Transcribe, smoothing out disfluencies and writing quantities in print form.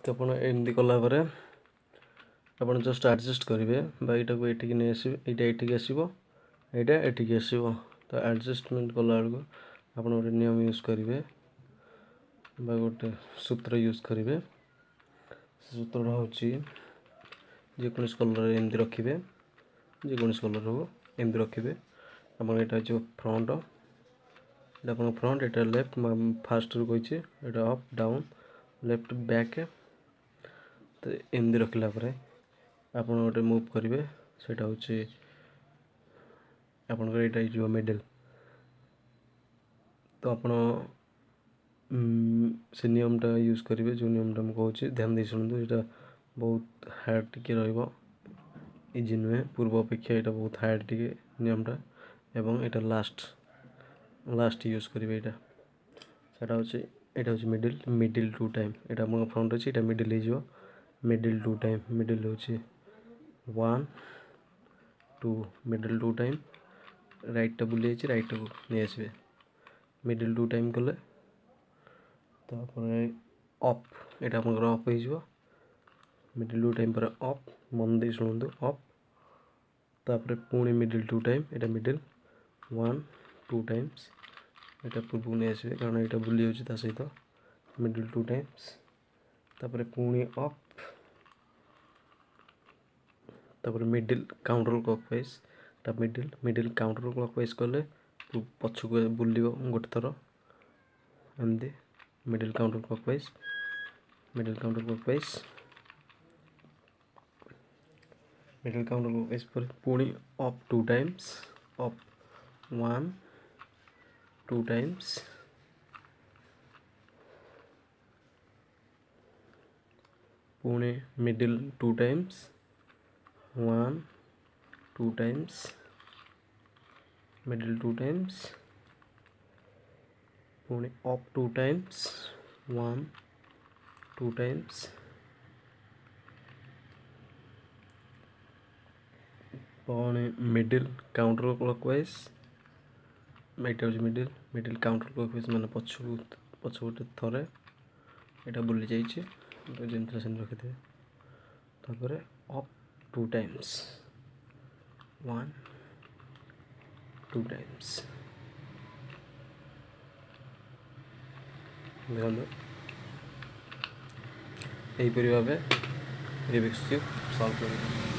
तो ଆପଣ ଏମିତି କଲା ପରେ ଆପଣ ଜଷ୍ଟ ଆଡ଼ଜଷ୍ଟ କରିବେ ବା ଏଇଟାକୁ ଏଠିକି ନେଇ ଆସିବେ, ଏଇଟା ଏଠିକି ଆସିବ, ଏଇଟା ଏଠିକି ଆସିବ। ତ ଆଡ଼ଜଷ୍ଟମେଣ୍ଟ କଲାବେଳକୁ ଆପଣ ଗୋଟେ ନିୟମ ୟୁଜ୍ କରିବେ ବା ଗୋଟେ ସୂତ୍ର ୟୁଜ୍ କରିବେ। ସେ ସୂତ୍ରଟା ହେଉଛି ଯେକୌଣସି କଲର୍ ଏମିତି ରଖିବେ, ଯେକୌଣସି କଲର୍ ହବ ଏମିତି ରଖିବେ। ଆପଣ ଏଇଟା ହେଉଛି ଫ୍ରଣ୍ଟ, ଏଇଟା ଆପଣଙ୍କ ଫ୍ରଣ୍ଟ, ଏଇଟା ଲେଫ୍ଟ, ଫାର୍ଷ୍ଟରୁ କହିଛି ଏଇଟା ଅପ୍ ଡାଉନ୍ ଲେଫ୍ଟ ବ୍ୟାକ୍। ତ ଏମିତି ରଖିଲା ପରେ ଆପଣ ଗୋଟେ ମୁଭ୍ କରିବେ, ସେଇଟା ହେଉଛି ଆପଣଙ୍କର ଏଇଟା ହେଇଯିବ ମିଡ଼ିଲ୍। ତ ଆପଣ ସେ ନିୟମଟା ୟୁଜ୍ କରିବେ, ଯେଉଁ ନିୟମଟା ମୁଁ କହୁଛି ଧ୍ୟାନ ଦେଇ ଶୁଣନ୍ତୁ। ଏଇଟା ବହୁତ ହାର୍ଡ଼ ଟିକେ ରହିବ, ଇଜି ନୁହେଁ, ପୂର୍ବ ଅପେକ୍ଷା ଏଇଟା ବହୁତ ହାର୍ଡ଼ ଟିକେ ନିୟମଟା। ଏବଂ ଏଇଟା ଲାଷ୍ଟ ୟୁଜ୍ କରିବେ। ଏଇଟା ହେଉଛି ମିଡ଼ିଲ୍ ଟୁ ଟାଇମ୍। ଏଇଟା ଆପଣଙ୍କ ଫ୍ରଣ୍ଟ ଅଛି, ଏଇଟା ମିଡ଼ିଲ୍ ହେଇଯିବ, ମିଡ଼ିଲ୍ ଟୁ ଟାଇମ୍। ମିଡ଼ିଲ୍ ହେଉଛି 1 2, ମିଡ଼ିଲ୍ ଟୁ ଟାଇମ୍। ରାଇଟ୍ଟା ବୁଲି ଯାଇଛି, ରାଇଟ୍ଟାକୁ ନେଇ ଆସିବେ, ମିଡ଼ିଲ୍ ଟୁ ଟାଇମ୍ କଲେ। ତାପରେ ଅପ୍, ଏଇଟା ଆପଣଙ୍କର ଅପ୍ ହେଇଯିବ, ମିଡ଼ିଲ୍ ଟୁ ଟାଇମ୍ ପରେ ଅପ୍, ମନ ଦେଇ ଶୁଣନ୍ତୁ, ଅପ୍। ତାପରେ ପୁଣି ମିଡ଼ିଲ୍ ଟୁ ଟାଇମ୍, ଏଇଟା ମିଡ଼ିଲ୍ 1 2 ଟାଇମ୍ସ, ଏଇଟା ପୂର୍ବକୁ ନେଇ ଆସିବେ କାରଣ ଏଇଟା ବୁଲି ଯାଉଛି ତା ସହିତ, ମିଡ଼ିଲ୍ ଟୁ ଟାଇମ୍ସ। ତାପରେ ପୁଣି ଅପ୍, ତାପରେ ମିଡ଼ିଲ୍ କାଉଣ୍ଟର କ୍ଲକୱାଇଜ୍, ତା ମିଡ଼ିଲ୍ କାଉଣ୍ଟର କ୍ଲକୱାଇଜ୍ କଲେ ପଛକୁ ବୁଲିବ ଗୋଟେ ଥର ଏମିତି, middle counter clockwise, middle counter clockwise, middle counter clockwise ପରେ ପୁଣି up two times, up 1 2 times, ପୁଣି middle two times 1 2 times, middle two times, ପୁଣି ଅପ୍ ଟୁ ଟାଇମ୍ସ 1 2 ଟାଇମ୍ସ, ପୁଣି ମିଡ଼ିଲ୍ କାଉଣ୍ଟର କ୍ଲକୱାଇଜ୍, ଏଇଟା ହେଉଛି ମିଡ଼ିଲ୍ କାଉଣ୍ଟର କ୍ଲକୱାଇଜ୍ ମାନେ ପଛ ଗୋଟେ ଥରେ ଏଇଟା ବୁଲି ଯାଇଛି, ଯେମିତି ସେମିତି ରଖିଥିବେ। ତାପରେ ଅପ୍ ଟୁ ଟାଇମ୍ସ 1 2 ଟାଇମ୍ସ। ଦେଖନ୍ତୁ ଏହିପରି ଭାବେ ରୁବିକ୍ସ କ୍ୟୁବ୍ ସଲ୍ଭ କରିବେ।